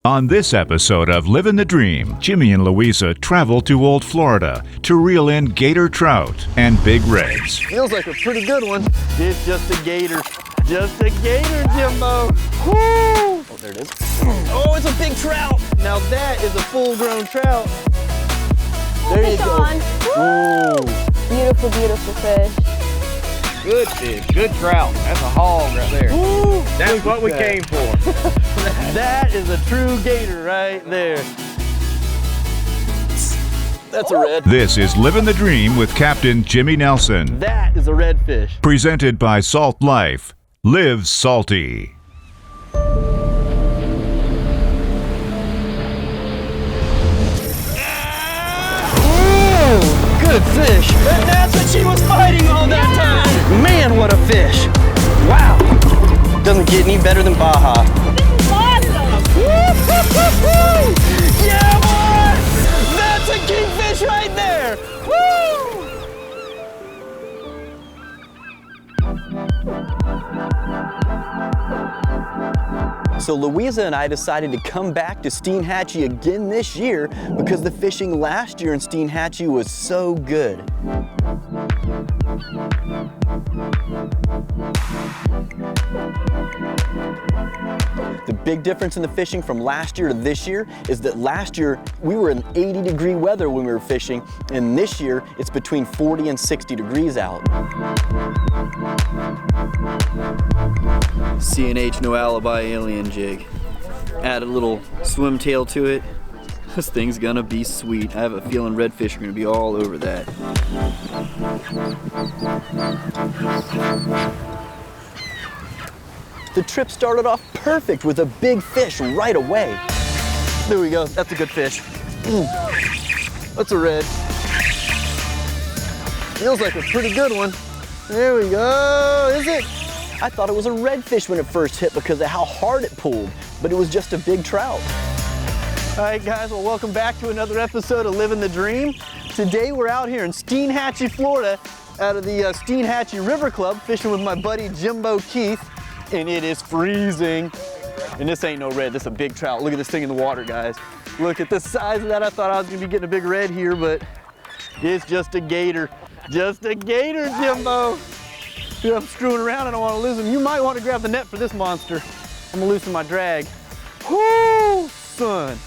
On this episode of Living the Dream, Jimmy and Luiza travel to Old Florida to reel in gator trout and big reds. Feels like a pretty good one. It's just a gator. Just a gator, Jimbo. Woo! Oh, there it is. Oh, it's a big trout. Now that is a full-grown trout. There you go. Ooh. Beautiful, beautiful fish. Good fish, good trout. That's a hog right there. Ooh, that's what we came for. That is a true gator right there. That's a red. This is Living the Dream with Captain Jimmy Nelson. That is a redfish. Presented by Salt Life. Live salty. Good fish. And that's what she was fighting all that time. Man, what a fish. Wow. Doesn't get any better than Baja. Yeah, boy. That's a kingfish right there. Woo! So Luiza and I decided to come back to Steinhatchee again this year because the fishing last year in Steinhatchee was so good. The big difference in the fishing from last year to this year is that last year we were in 80-degree weather when we were fishing, and this year it's between 40 and 60 degrees out. C&H no alibi alien jig. Add a little swim tail to it. This thing's gonna be sweet. I have a feeling redfish are gonna be all over that. The trip started off perfect with a big fish right away. There we go, that's a good fish. That's a red. Feels like a pretty good one. There we go, is it? I thought it was a redfish when it first hit because of how hard it pulled, but it was just a big trout. All right, guys, well, welcome back to another episode of Living the Dream. Today we're out here in Steinhatchee, Florida, out of the Steinhatchee River Club, fishing with my buddy Jimbo Keith, and it is freezing. And this ain't no red, this is a big trout. Look at this thing in the water, guys. Look at the size of that. I thought I was gonna be getting a big red here, but it's just a gator. Just a gator, Jimbo. Dude, I'm screwing around, I don't want to lose him. You might want to grab the net for this monster. I'm gonna loosen my drag. Whoo, son.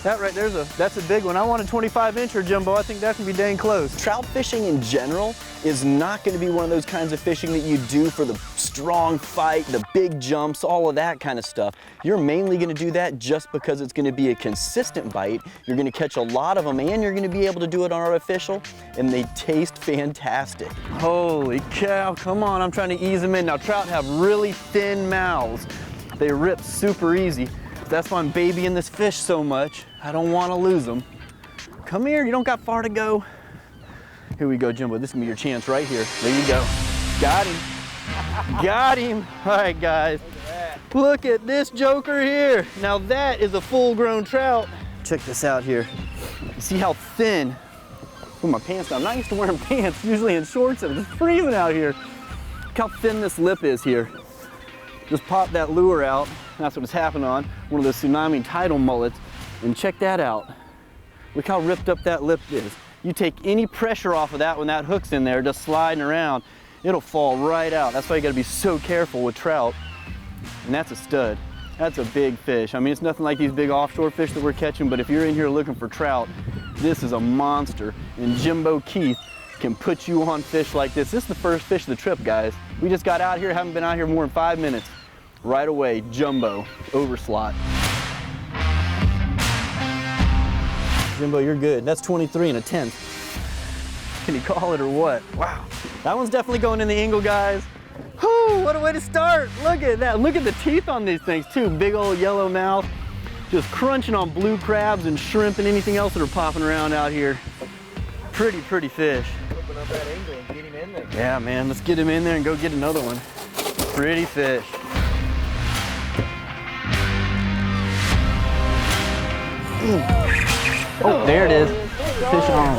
That right there's that's a big one. I want a 25-incher, Jimbo. I think that can be dang close. Trout fishing in general is not gonna be one of those kinds of fishing that you do for the strong fight, the big jumps, all of that kind of stuff. You're mainly gonna do that just because it's gonna be a consistent bite. You're gonna catch a lot of them and you're gonna be able to do it on artificial, and they taste fantastic. Holy cow, come on, I'm trying to ease them in. Now trout have really thin mouths. They rip super easy. That's why I'm babying this fish so much. I don't want to lose them. Come here, you don't got far to go. Here we go, Jimbo. This is gonna be your chance right here. There you go. Got him. Got him. All right, guys. Look at this joker here. Now that is a full-grown trout. Check this out here. You see how thin? Put my pants down. I'm not used to wearing pants, usually in shorts, and it's freezing out here. Look how thin this lip is here. Just pop that lure out. That's what it's happening on. One of those tsunami tidal mullets. And check that out. Look how ripped up that lip is. You take any pressure off of that when that hook's in there, just sliding around, it'll fall right out. That's why you gotta be so careful with trout. And that's a stud. That's a big fish. I mean, it's nothing like these big offshore fish that we're catching, but if you're in here looking for trout, this is a monster. And Jimbo Keith can put you on fish like this. This is the first fish of the trip, guys. We just got out here, haven't been out here more than 5 minutes. Right away, Jumbo, overslot. Jimbo, you're good. That's 23 and a 10th. Can you call it or what? Wow. That one's definitely going in the angle, guys. Whew, what a way to start. Look at that. Look at the teeth on these things too. Big old yellow mouth. Just crunching on blue crabs and shrimp and anything else that are popping around out here. Pretty fish. Open up that angle and get him in there. Yeah, man, let's get him in there and go get another one. Pretty fish. Oh, there it is. Fish on.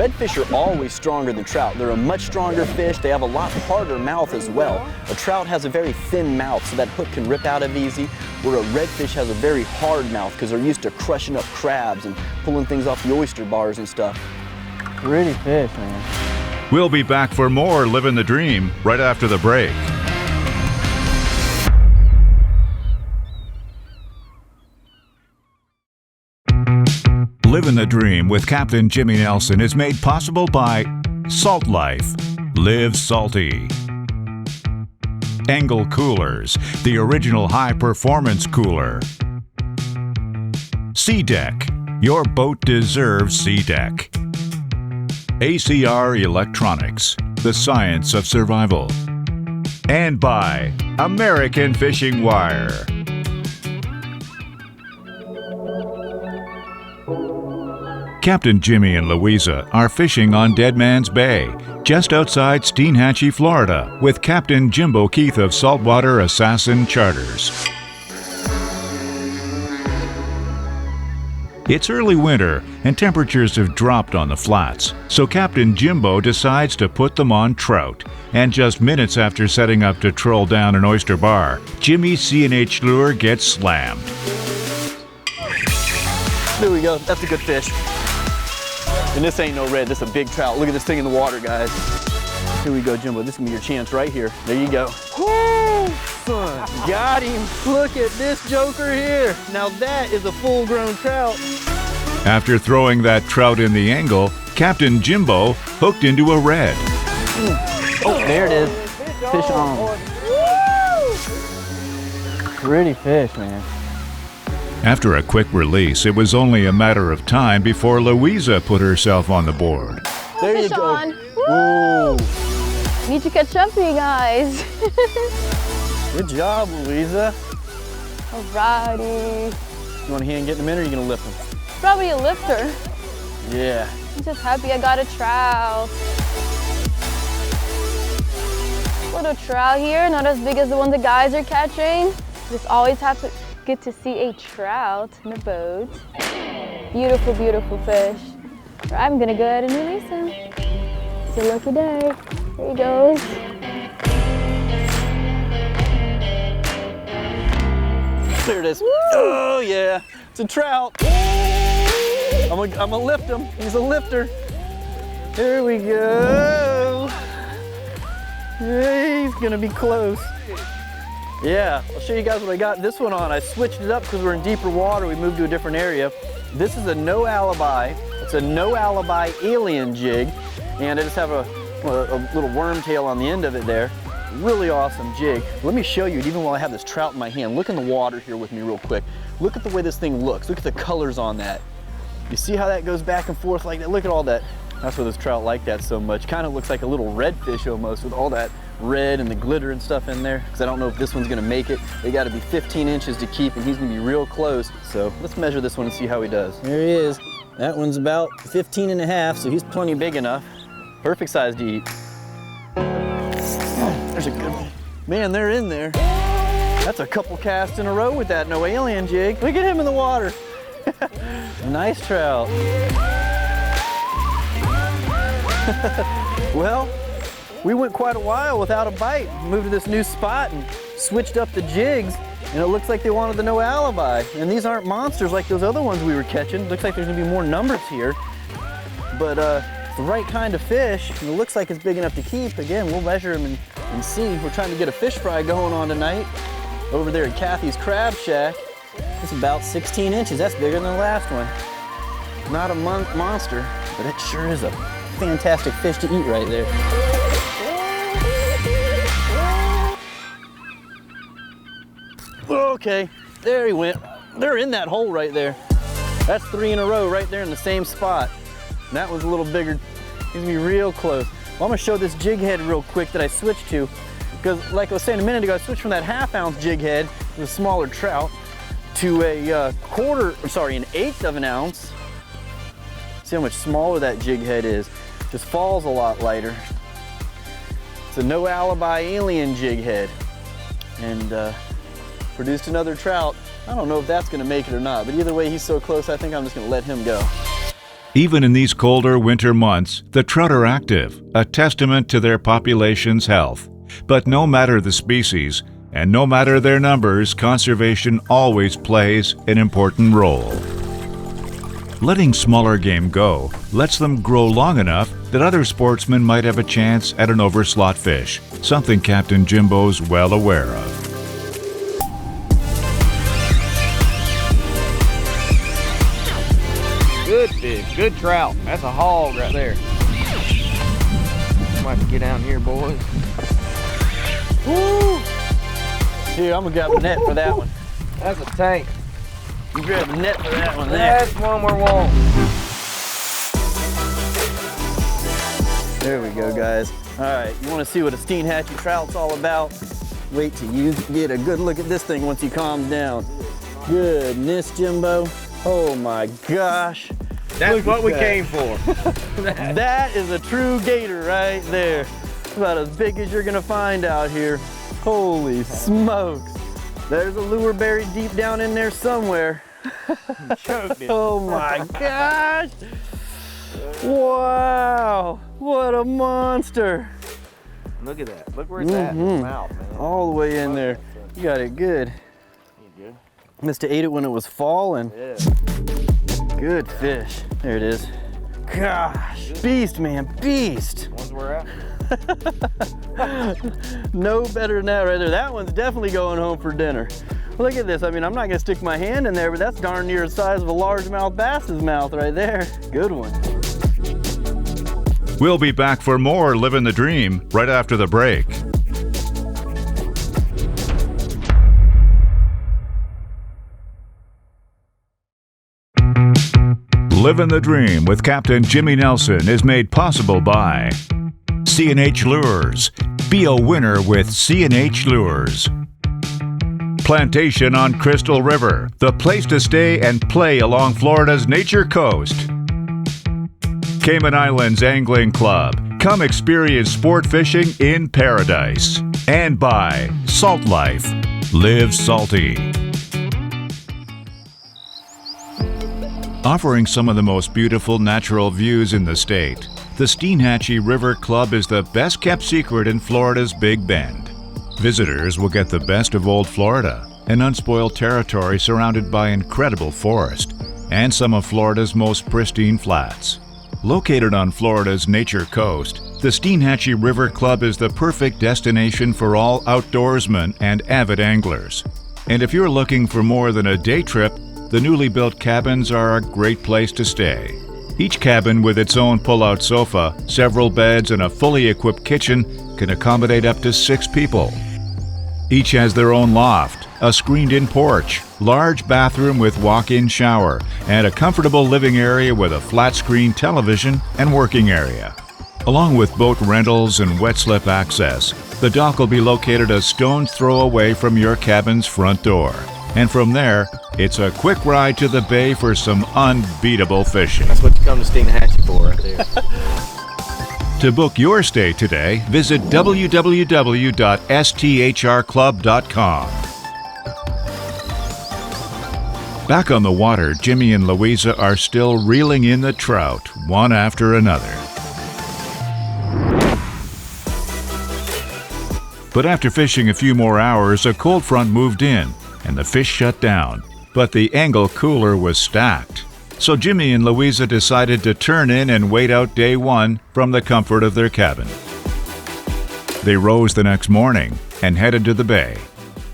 Redfish are always stronger than trout. They're a much stronger fish. They have a lot harder mouth as well. A trout has a very thin mouth, so that hook can rip out of easy, where a redfish has a very hard mouth because they're used to crushing up crabs and pulling things off the oyster bars and stuff. Pretty fish, man. We'll be back for more Living the Dream right after the break. Living the Dream with Captain Jimmy Nelson is made possible by Salt Life. Live salty. Engel Coolers, the original high-performance cooler. Sea Deck. Your boat deserves Sea Deck. ACR Electronics, the science of survival. And by American Fishing Wire. Captain Jimmy and Luiza are fishing on Dead Man's Bay, just outside Steinhatchee, Florida, with Captain Jimbo Keith of Saltwater Assassin Charters. It's early winter, and temperatures have dropped on the flats, so Captain Jimbo decides to put them on trout. And just minutes after setting up to troll down an oyster bar, Jimmy's C&H lure gets slammed. There we go, that's a good fish. And this ain't no red, this is a big trout. Look at this thing in the water, guys. Here we go, Jimbo, this is gonna be your chance right here. There you go. Woo! Son, got him. Look at this joker here. Now that is a full-grown trout. After throwing that trout in the angle, Captain Jimbo hooked into a red. Oh, there it is. Fish on. Pretty fish, man. After a quick release, it was only a matter of time before Luiza put herself on the board. There you Fish go. on. Woo! Need to catch up to you guys. Good job, Luiza. Alrighty. You want a hand getting them in, or are you gonna lift them? Probably a lifter. Yeah. I'm just happy I got a trout. Little trout here, not as big as the one the guys are catching. Just always get to see a trout in a boat. Beautiful, beautiful fish. I'm gonna go ahead and release him. It's a lucky day. There he goes. There it is. Woo! Oh yeah, it's a trout. I'm gonna lift him. He's a lifter. There we go. He's gonna be close. Yeah, I'll show you guys what I got this one on. I switched it up because we're in deeper water. We moved to a different area. This is a no alibi. It's a no alibi alien jig, and I just have a little worm tail on the end of it there. Really awesome jig. Let me show you, even while I have this trout in my hand. Look in the water here with me real quick. Look at the way this thing looks. Look at the colors on that. You see how that goes back and forth like that? Look at all that. That's why this trout like that so much. Kind of looks like a little redfish almost, with all that red and the glitter and stuff in there, because I don't know if this one's gonna make it. They gotta be 15 inches to keep, and he's gonna be real close. So let's measure this one and see how he does. There he is. That one's about 15 and a half, so he's plenty big enough. Perfect size to eat. Oh, there's a good one. Man, they're in there. That's a couple casts in a row with that no alien jig. Look at him in the water. Nice trout. Well, we went quite a while without a bite. Moved to this new spot and switched up the jigs, and it looks like they wanted the no alibi. And these aren't monsters like those other ones we were catching. Looks like there's gonna be more numbers here. But it's the right kind of fish, and it looks like it's big enough to keep. Again, we'll measure them and see. We're trying to get a fish fry going on tonight over there at Kathy's Crab Shack. It's about 16 inches. That's bigger than the last one. Not a monster, but it sure is a fantastic fish to eat right there. Okay, there he went. They're in that hole right there. That's 3 in a row right there in the same spot. And that was a little bigger. He's gonna be real close. Well, I'm gonna show this jig head real quick that I switched to, because like I was saying a minute ago, I switched from that ½ ounce jig head with a smaller trout to a an 1/8 of an ounce. See how much smaller that jig head is. Just falls a lot lighter. It's a no alibi alien jig head, and produced another trout. I don't know if that's gonna make it or not, but either way, he's so close, I think I'm just gonna let him go. Even in these colder winter months, the trout are active, a testament to their population's health. But no matter the species, and no matter their numbers, conservation always plays an important role. Letting smaller game go lets them grow long enough that other sportsmen might have a chance at an overslot fish, something Captain Jimbo's well aware of. Good fish, good trout. That's a hog right there. Might have to get down here, boys. Woo! Here, I'm gonna grab a net for that one. That's a tank. You grab a net for that one there. That's one we're wanting. There we go, guys. All right, you wanna see what a Steinhatchee trout's all about? Wait till you get a good look at this thing once he calms down. Goodness, Jimbo. Oh my gosh. That's what we came for. That is a true gator right there. About as big as you're gonna find out here. Holy smokes. There's a lure buried deep down in there somewhere. Choked it. Oh my gosh. Wow, what a monster. Look at that. Look where it's at in the mouth, man. All the way in there. You got it good. You good? Must have ate it when it was falling. Yeah. Good fish. There it is. Gosh, beast, man, beast. Ones we're at. No better than that right there. That one's definitely going home for dinner. Look at this. I mean, I'm not gonna stick my hand in there, but that's darn near the size of a largemouth bass's mouth right there. Good one. We'll be back for more Living the Dream right after the break. Living the Dream with Captain Jimmy Nelson is made possible by C&H Lures. Be a winner with C&H Lures. Plantation on Crystal River, the place to stay and play along Florida's nature coast. Cayman Islands Angling Club. Come experience sport fishing in paradise. And by Salt Life. Live salty. Offering some of the most beautiful natural views in the state, the Steinhatchee River Club is the best kept secret in Florida's Big Bend. Visitors will get the best of old Florida, an unspoiled territory surrounded by incredible forest, and some of Florida's most pristine flats. Located on Florida's nature coast, the Steinhatchee River Club is the perfect destination for all outdoorsmen and avid anglers. And if you're looking for more than a day trip, the newly built cabins are a great place to stay. Each cabin with its own pull-out sofa, several beds, and a fully equipped kitchen can accommodate up to 6 people. Each has their own loft, a screened-in porch, large bathroom with walk-in shower, and a comfortable living area with a flat-screen television and working area. Along with boat rentals and wet slip access, the dock will be located a stone's throw away from your cabin's front door. And from there, it's a quick ride to the bay for some unbeatable fishing. That's what you come to Steinhatchee for right there. To book your stay today, visit www.sthrclub.com. Back on the water, Jimmy and Luiza are still reeling in the trout, one after another. But after fishing a few more hours, a cold front moved in, and the fish shut down. But the angle cooler was stacked. So Jimmy and Luiza decided to turn in and wait out day one from the comfort of their cabin. They rose the next morning and headed to the bay.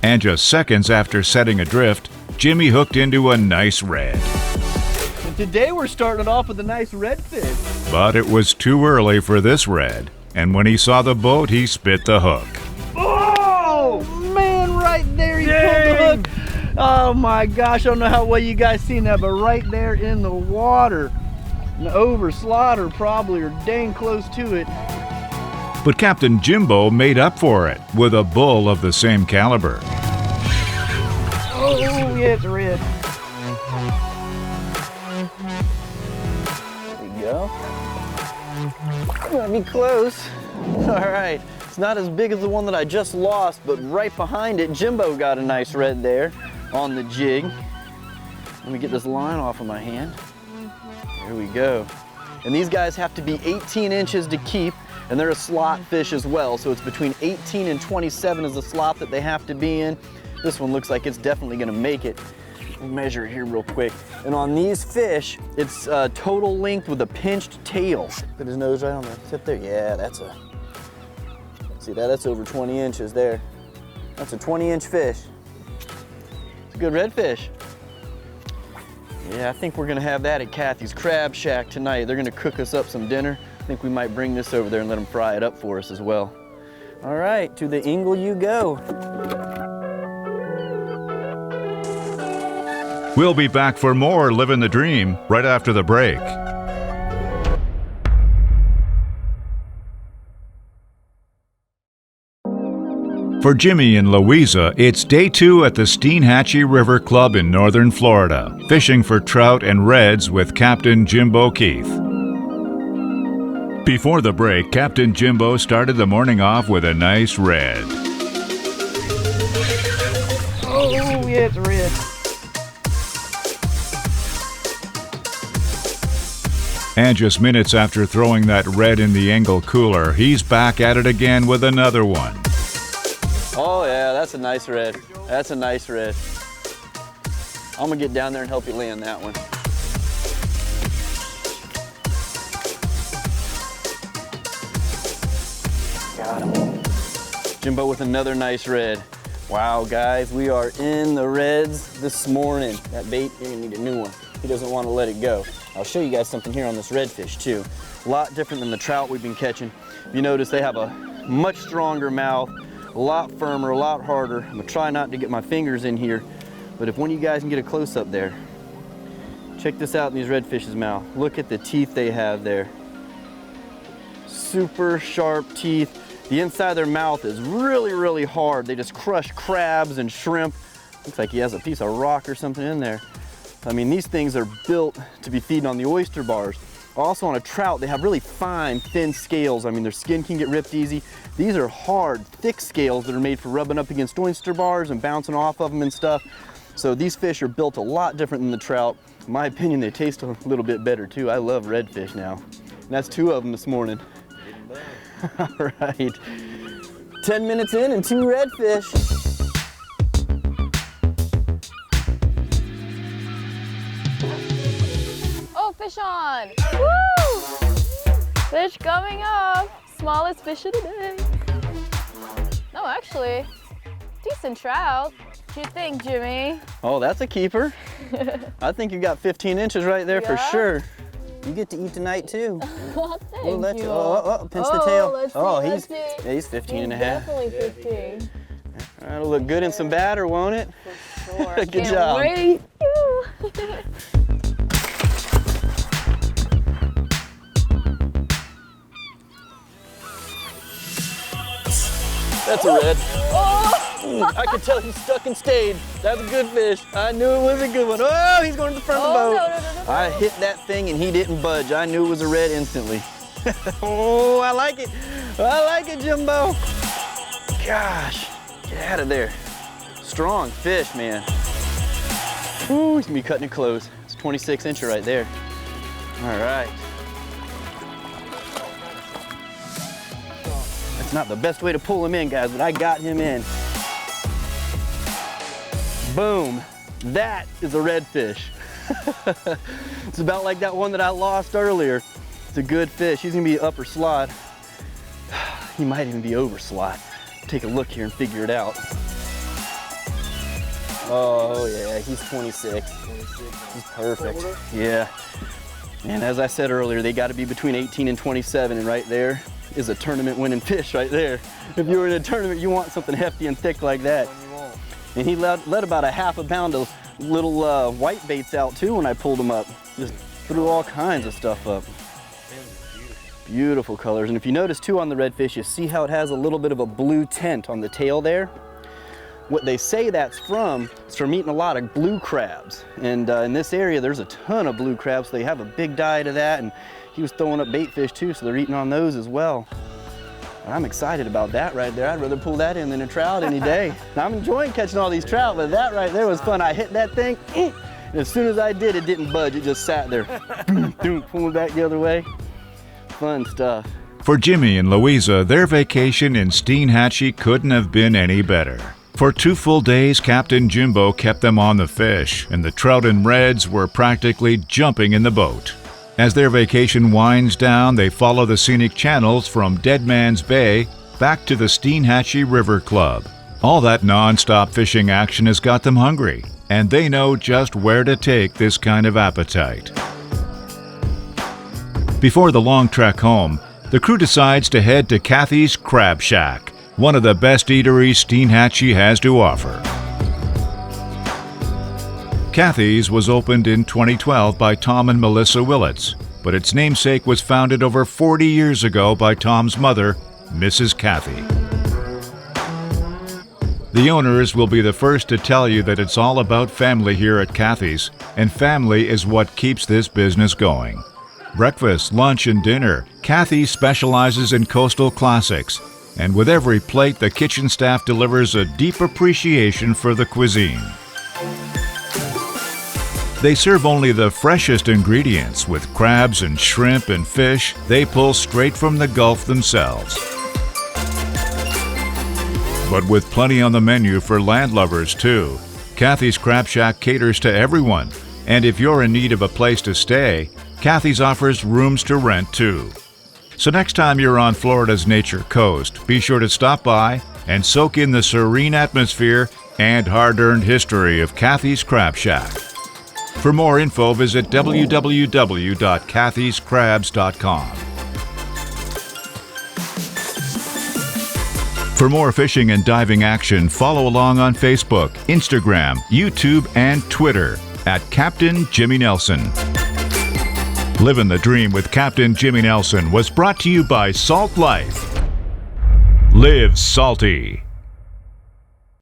And just seconds after setting adrift, Jimmy hooked into a nice red. And today we're starting off with a nice redfish. But it was too early for this red, and when he saw the boat, he spit the hook. Oh, man, right there he pulled the hook. Oh my gosh, I don't know how well you guys seen that, but right there in the water. An overslaughter probably, or dang close to it. But Captain Jimbo made up for it with a bull of the same caliber. Oh, yeah, it's red. There we go. Let me close. All right, it's not as big as the one that I just lost, but right behind it, Jimbo got a nice red there on the jig. Let me get this line off of my hand. Here we go. And these guys have to be 18 inches to keep, and they're a slot fish as well. So it's between 18 and 27 is the slot that they have to be in. This one looks like it's definitely gonna make it. We'll measure it here real quick. And on these fish, it's total length with a pinched tail. Put his nose right on the tip there. Yeah, that's a, see that? That's over 20 inches there. That's a 20-inch fish. It's a good redfish. Yeah, I think we're gonna have that at Kathy's Crab Shack tonight. They're gonna cook us up some dinner. I think we might bring this over there and let them fry it up for us as well. All right, to the Ingle you go. We'll be back for more Living the Dream right after the break. For Jimmy and Luiza, it's day 2 at the Steinhatchee River Club in northern Florida, fishing for trout and reds with Captain Jimbo Keith. Before the break, Captain Jimbo started the morning off with a nice red. Oh, yeah, it's red. And just minutes after throwing that red in the Engel cooler, he's back at it again with another one. Oh yeah, that's a nice red. That's a nice red. I'm gonna get down there and help you land that one. Got him. Jimbo with another nice red. Wow, guys, we are in the reds this morning. That bait, you're gonna need a new one. He doesn't want to let it go. I'll show you guys something here on this redfish too. A lot different than the trout we've been catching. You notice they have a much stronger mouth, a lot firmer, a lot harder. I'm gonna try not to get my fingers in here, but if one of you guys can get a close up there, check this out in these redfish's mouth. Look at the teeth they have there. Super sharp teeth. The inside of their mouth is really, really hard. They just crush crabs and shrimp. Looks like he has a piece of rock or something in there. I mean, these things are built to be feeding on the oyster bars. Also on a trout, they have really fine, thin scales. I mean, their skin can get ripped easy. These are hard, thick scales that are made for rubbing up against oyster bars and bouncing off of them and stuff. So these fish are built a lot different than the trout. In my opinion, they taste a little bit better too. I love redfish now. And that's 2 of them this morning. All right, 10 minutes in and 2 redfish. Fish on! Woo! Fish coming up. Smallest fish of the day. No, actually, decent trout. What do you think, Jimmy? Oh, that's a keeper. I think you got 15 inches right there for sure. You get to eat tonight too. Thank we'll let you. Pinch the tail. Let's see, Yeah, he's 15 and a half. Definitely 15. That'll look good in some batter, won't it? For sure. Good Can't job. Wait. That's a red. Oh! I could tell he stuck and stayed. That's a good fish. I knew it was a good one. Oh, he's going to the front of the boat. No. I hit that thing and he didn't budge. I knew it was a red instantly. Oh, I like it. I like it, Jimbo. Gosh, get out of there. Strong fish, man. Ooh, he's gonna be cutting it close. It's 26-incher right there. All right. That's not the best way to pull him in, guys, but I got him in. Boom. That is a redfish. It's about like that one that I lost earlier. It's a good fish. He's gonna be upper slot. He might even be over slot. Take a look here and figure it out. Oh yeah, he's 26. He's perfect. Yeah. And as I said earlier, they got to be between 18 and 27, and right there is a tournament winning fish right there. If you were in a tournament, you want something hefty and thick like that. And he let about a half a pound of little white baits out too when I pulled him up. Just threw all kinds of stuff up. Beautiful colors. And if you notice too on the redfish, you see how it has a little bit of a blue tint on the tail there? What they say that's from is from eating a lot of blue crabs. And in this area, there's a ton of blue crabs, so they have a big diet of that. And he was throwing up bait fish too, so they're eating on those as well. And I'm excited about that right there. I'd rather pull that in than a trout any day. Now, I'm enjoying catching all these trout, but that right there was fun. I hit that thing, and As soon as I did, it didn't budge. It just sat there, pulling back the other way. Fun stuff. For Jimmy and Luiza, their vacation in Steinhatchee couldn't have been any better. For 2 full days, Captain Jimbo kept them on the fish, and the trout and reds were practically jumping in the boat. As their vacation winds down, they follow the scenic channels from Dead Man's Bay back to the Steinhatchee River Club. All that non-stop fishing action has got them hungry, and they know just where to take this kind of appetite. Before the long trek home, the crew decides to head to Kathy's Crab Shack, one of the best eateries Steinhatchee has to offer. Kathy's was opened in 2012 by Tom and Melissa Willits, but its namesake was founded over 40 years ago by Tom's mother, Mrs. Kathy. The owners will be the first to tell you that it's all about family here at Kathy's, and family is what keeps this business going. Breakfast, lunch, and dinner, Kathy specializes in coastal classics, and with every plate, the kitchen staff delivers a deep appreciation for the cuisine. They serve only the freshest ingredients, with crabs and shrimp and fish they pull straight from the Gulf themselves. But with plenty on the menu for landlubbers, too. Kathy's Crab Shack caters to everyone, and if you're in need of a place to stay, Kathy's offers rooms to rent, too. So next time you're on Florida's Nature Coast, be sure to stop by and soak in the serene atmosphere and hard-earned history of Kathy's Crab Shack. For more info, visit www.kathyscrabs.com. For more fishing and diving action, follow along on Facebook, Instagram, YouTube, and Twitter at Captain Jimmy Nelson. Living the Dream with Captain Jimmy Nelson was brought to you by Salt Life. Live salty.